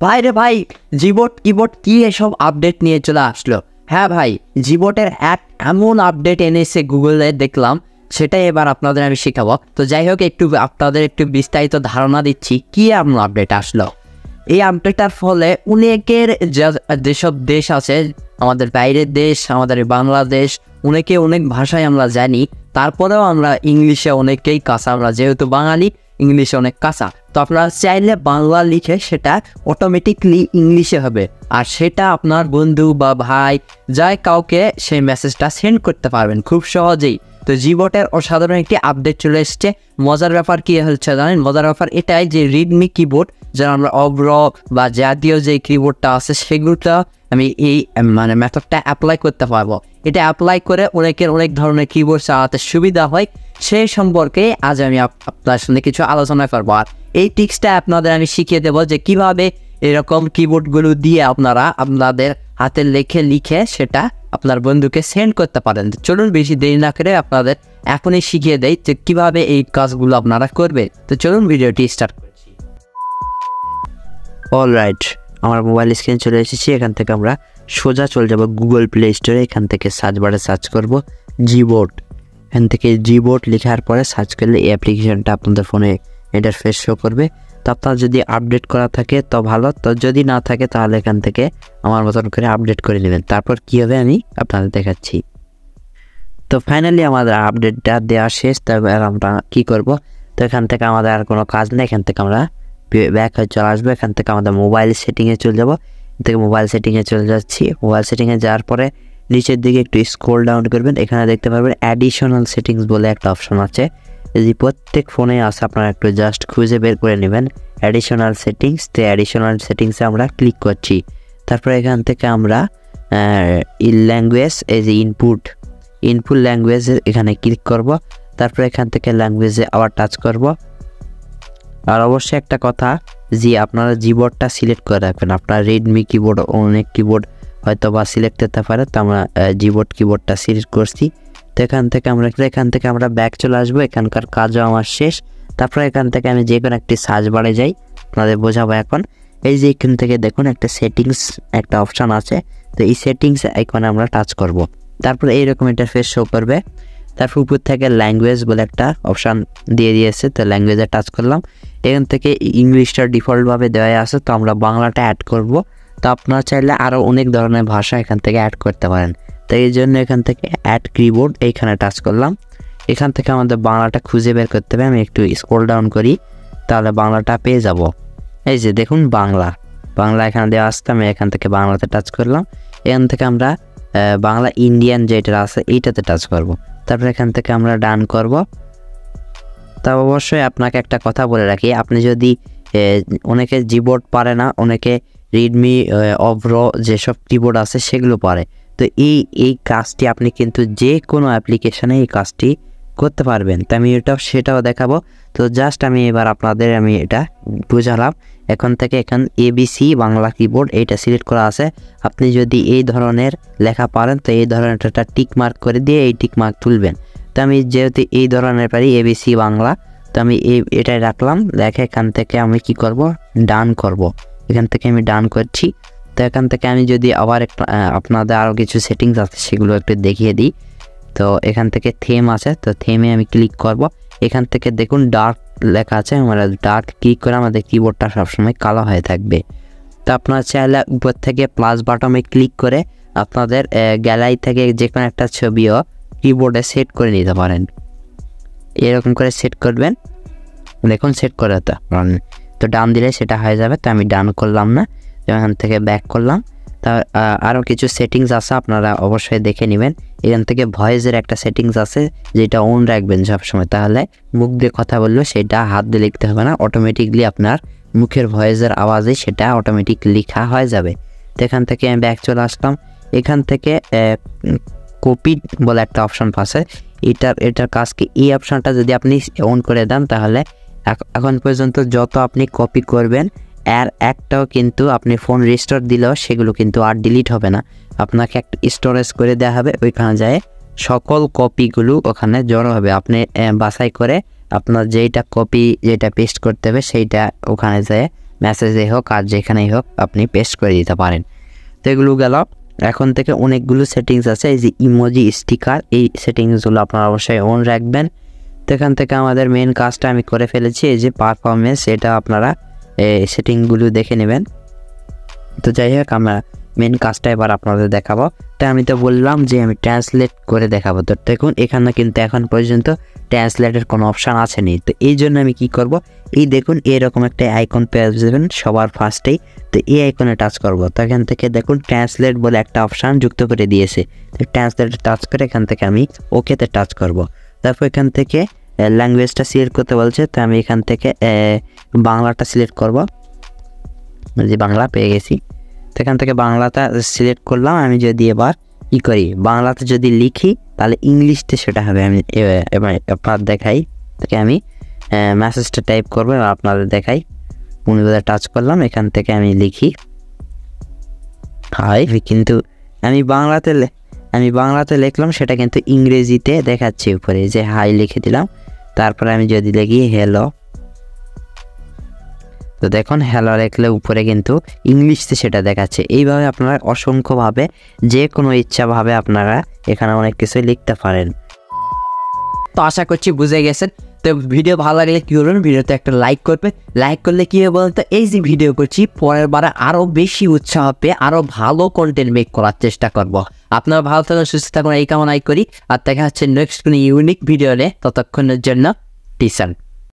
ভাই রে ভাই, জিবোর্ড কিবোর্ড কি এসব আপডেট নিয়ে চলে আসলো? হ্যাঁ ভাই, জিবোর্ডের এমন আপডেট এনেছে গুগলে দেখলাম, সেটাই এবার আপনাদের আমি শেখাবো। তো যাই হোক, আপনাদের একটু বিস্তারিত ধারণা দিচ্ছি কি এমন আপডেট আসলো। এই আপডেটটার ফলে অনেকের যেসব দেশ আছে, আমাদের বাইরের দেশ, আমাদের বাংলাদেশ, অনেক ভাষায় আমরা জানি, তারপরেও আমরা ইংলিশে অনেকেই কাঁচা, আমরা যেহেতু বাঙালি ইংলিশে অনেক কাঁচা। তো আপনারা চাইলে বাংলা লিখে সেটা অটোমেটিকলি ইংলিশে হবে, আর সেটা আপনার বন্ধু বা ভাই যাই কাউকে সেই মেসেজটা সেন্ড করতে পারবেন খুব সহজেই। তো জিবোর্ডের অসাধারণ একটি আপডেট চলে এসছে। মজার ব্যাপার কি হচ্ছে জানেন? মজার ব্যাপার এটাই যে রিডমি কিবোর্ড, যারা আমরা অব্র বা জাতীয় যে কিবোর্ডটা আছে সেগুলোটা আমি এই মেথডটা অ্যাপ্লাই করতে পারবো। এটা অ্যাপ্লাই করে অনেক ধরনের কিবোর্ড চালাতে সুবিধা হয়, সেই সম্পর্কে আজ আমি আপনার সঙ্গে কিছু আলোচনা করবো। আর এই টিক্সটা আপনাদের আমি শিখিয়ে দেবো যে কিভাবে এরকম কিবোর্ডগুলো দিয়ে আপনারা আপনাদের হাতে লিখে সেটা আপনার বন্ধুকে সেন্ড করতে পারেন। চলুন বেশি দেরি না করে আপনাদের এখনই শিখিয়ে দেই যে কিভাবে এই কাজগুলো আপনারা করবে। তো চলুন ভিডিওটি স্টার্ট করছি। অলরাইট, আমার মোবাইল স্ক্রিন চলে এসেছি। এখান থেকে আমরা সোজা চলে যাব গুগল প্লে স্টোরে। এখান থেকে সার্চ বারে সার্চ করব জিবোর্ড। এখান থেকে জিবোর্ড লেখার পরে সার্চ করলে এই অ্যাপ্লিকেশনটা আপনাদের ফোনে ইন্টারফেস শো করবে। তো আপনার যদি আপডেট করা থাকে তো ভালো, তো যদি না থাকে তাহলে এখান থেকে আমার মতন করে আপডেট করে নেবেন। তারপর কী হবে আমি আপনাদের দেখাচ্ছি। তো ফাইনালি আমাদের আপডেটটা দেওয়া শেষ। তারপর আমরা কী করব? তো এখান থেকে আমাদের আর কোনো কাজ নেই। এখান থেকে আমরা ব্যাক হয়ে চলে আসবো। এখান থেকে আমাদের মোবাইল সেটিংয়ে চলে যাবো। এখান থেকে মোবাইল সেটিংয়ে চলে যাচ্ছি। মোবাইল সেটিংয়ে যাওয়ার পরে নিচের দিকে একটু স্ক্রল ডাউন করবেন। এখানে দেখতে পারবেন অ্যাডিশনাল সেটিংস বলে একটা অপশন আছে। যদি প্রত্যেক ফোনে আসে আপনারা একটু জাস্ট খুঁজে বের করে নেবেন অ্যাডিশনাল সেটিংস। তো অ্যাডিশনাল সেটিংসে আমরা ক্লিক করছি। তারপরে এখান থেকে আমরা ল্যাঙ্গুয়েজ, এই যে ইনপুট ল্যাঙ্গুয়েজ, এখানে ক্লিক করব। তারপরে এখান থেকে ল্যাঙ্গুয়েজে আবার টাচ করব। আর অবশ্যই একটা কথা, যে আপনারা জিবোর্ডটা সিলেক্ট করে রাখবেন। আপনার রেডমি কিবোর্ড, অনেক কিবোর্ড হয়তো বা সিলেক্ট করতে পারে, তো আমরা জিবোর্ড কিবোর্ডটা সিলেক্ট করছি। তো এখান থেকে আমরা ব্যাক চলে আসবো। এখানকার কাজও আমার শেষ। তারপরে এখান থেকে আমি যে কোনো একটি সার্চ বারে যাই, আপনাদের বোঝাবো এখন। এই যে এখান থেকে দেখুন একটা সেটিংস একটা অপশান আছে। তো এই সেটিংস আইকনে আমরা টাচ করব। তারপরে এইরকম ইন্টারফেস শো করবে। তারপর উপর থেকে ল্যাঙ্গুয়েজ বলে একটা অপশান দিয়ে দিয়েছে। তো ল্যাঙ্গুয়েজে টাচ করলাম। এখান থেকে ইংলিশটা ডিফল্টভাবে দেওয়া আছে, তো আমরা বাংলাটা অ্যাড করব। তো আপনারা চাইলে আরও অনেক ধরনের ভাষা এখান থেকে অ্যাড করতে পারেন। তো এই জন্য এখান থেকে অ্যাড কিবোর্ড এইখানে টাচ করলাম। এখান থেকে আমাদের বাংলাটা খুঁজে বের করতে হবে। আমি একটু স্ক্রল ডাউন করি, তাহলে বাংলাটা পেয়ে যাব। এই যে দেখুন বাংলা এখানে দেওয়া আসতে, আমি এখান থেকে বাংলাতে টাচ করলাম। এখান থেকে আমরা বাংলা ইন্ডিয়ান যেটা আছে এইটাতে টাচ করব। তারপর এখান থেকে আমরা ডান করব। তা অবশ্যই আপনাকে একটা কথা বলে রাখি, আপনি যদি অনেকে জিবোর্ড পারে না, অনেকে রেডমি অব্র যেসব কিবোর্ড আছে সেগুলো পারে। তো এই কাজটি আপনি কিন্তু যে কোনো অ্যাপ্লিকেশানে এই কাজটি করতে পারবেন। তো আমি সেটাও দেখাবো। তো জাস্ট আমি এবার আপনাদের এটা বুঝালাম। এখান ABC বাংলা কিবোর্ড এইটা সিলেক্ট করা আছে। আপনি যদি এই ধরনের লেখা পারেন তো এই ধরনের একটা টিক মার্ক করে দিয়ে এই টিক মার্ক তুলবেন। তো আমি যেহেতু এই ধরনের পারি ABC বাংলা, তো আমি এটাই রাখলাম। লেখা এখান থেকে আমি কি করব? ডান করব। এখান থেকে আমি ডান করছি। তো এখান থেকে আমি যদি আবার আপনাদের আরও কিছু সেটিংস আছে সেগুলো একটু দেখিয়ে দিই। তো এখান থেকে থেম আছে, তো থেমে আমি ক্লিক করব। এখান থেকে দেখুন ডার্ক লেখা আছে, আমরা ডার্ক ক্লিক করে আমাদের কিবোর্ডটা সবসময় কালো হয়ে থাকবে। তো আপনারা চাইলে উপর থেকে প্লাস বাটনে ক্লিক করে আপনাদের গ্যালারি থেকে যে কোনো একটা ছবিও কিবোর্ডে সেট করে নিতে পারেন। এরকম করে সেট করবেন, দেখুন সেট করে তো ডান দিলে সেটা হয়ে যাবে। তো আমি ডান করলাম না, এখান থেকে ব্যাক করলাম। তা আরও কিছু সেটিংস আছে, আপনারা অবশ্যই দেখে নেবেন। এখান থেকে ভয়েসের একটা সেটিংস আছে যেটা অন রাখবেন সবসময়, তাহলে মুখ দিয়ে কথা বললে সেটা হাত দিয়ে লিখতে হবে না, অটোমেটিকলি আপনার মুখের ভয়েসের আওয়াজে সেটা অটোমেটিক লেখা হয়ে যাবে। তো এখান থেকে আমি ব্যাক চলে আসলাম। এখান থেকে কপি বলে একটা অপশান আছে, এটার কাজ কি, এই অপশানটা যদি আপনি অন করে দেন তাহলে এখন পর্যন্ত যত আপনি কপি করবেন আর একটাও কিন্তু আপনি ফোন রিস্টোর দিলেও সেগুলো কিন্তু আর ডিলিট হবে না। আপনাকে একটা স্টোরেজ করে দেওয়া হবে, ওইখানে যায় সকল কপিগুলো ওখানে জড়ো হবে। আপনি বাছাই করে আপনার যেটা কপি যেটা পেস্ট করতে হবে সেইটা ওখানে যায় মেসেজে হোক আর যেখানেই হোক আপনি পেস্ট করে দিতে পারেন। তো এগুলো গেল। এখন থেকে অনেকগুলো সেটিংস আছে, এই যে ইমোজি স্টিকার, এই সেটিংসগুলো আপনারা অবশ্যই অন রাখবেন। তো এখান থেকে আমাদের মেন কাজটা আমি করে ফেলেছি, এই যে পারফরমেন্স, এটা আপনারা সেটিংগুলো দেখে নেবেন। তো যাই হোক, আমরা মেন কাজটা এবার আপনাদের দেখাবো। তো আমি তো বললাম যে আমি ট্রান্সলেট করে দেখাবো। তো দেখুন এখানে কিন্তু এখন পর্যন্ত ট্রান্সলেটের কোনো অপশান আসেনি। তো এই জন্য আমি কি করব, এই দেখুন এরকম একটা আইকন পেয়ে যাবেন সবার ফার্স্টেই। তো এই আইকনে টাচ করব। তো এখান থেকে দেখুন ট্রান্সলেট বলে একটা অপশান যুক্ত করে দিয়েছে। তো ট্রান্সলেটে টাচ করে এখান থেকে আমি ওকেতে টাচ করব। তারপর এখান থেকে ল্যাঙ্গুয়েজটা সিলেক্ট করতে বলছে। তো আমি এখান থেকে বাংলাটা সিলেক্ট করব, যে বাংলা পেয়ে গেছি। তো এখান থেকে বাংলাটা সিলেক্ট করলাম। আমি যদি এবার কী করি, বাংলাতে যদি লিখি তাহলে ইংলিশতে সেটা হবে। আমি এবার আপনার দেখাই, থেকে আমি মেসেজটা টাইপ করবো এবং আপনাদের দেখাই। অনুবাদে টাচ করলাম, এখান থেকে আমি লিখি হাই, কিন্তু আমি বাংলাতে লিখলাম, সেটা কিন্তু ইংরেজিতে দেখাচ্ছে উপরে, যে হাই লিখে দিলাম। তারপরে আমি যদি লিখি হ্যালো, তো দেখুন হ্যালো লিখলে উপরে কিন্তু ইংলিশে সেটা দেখাচ্ছে। এইভাবে আপনারা অসংখ্যভাবে যে কোনো ইচ্ছাভাবে আপনারা এখানে অনেক কিছু লিখতে পারেন। তো আশা করছি বুঝে গেছেন। তো ভিডিও ভালো লাগলে কী করবেন, ভিডিওতে একটা লাইক করবে। লাইক করলে কী হবে বলুন তো, এই যে ভিডিও করছি পরের বারে আরও বেশি উৎসাহ পেয়ে আরও ভালো কন্টেন্ট মেক করার চেষ্টা করব। আপনারা ভালো থাকুন, সুস্থ থাকুন, এই কামনাই করি। আর দেখা হচ্ছে নেক্সট কোনো ইউনিক ভিডিও নিয়ে। ততক্ষণের জন্য টিচার।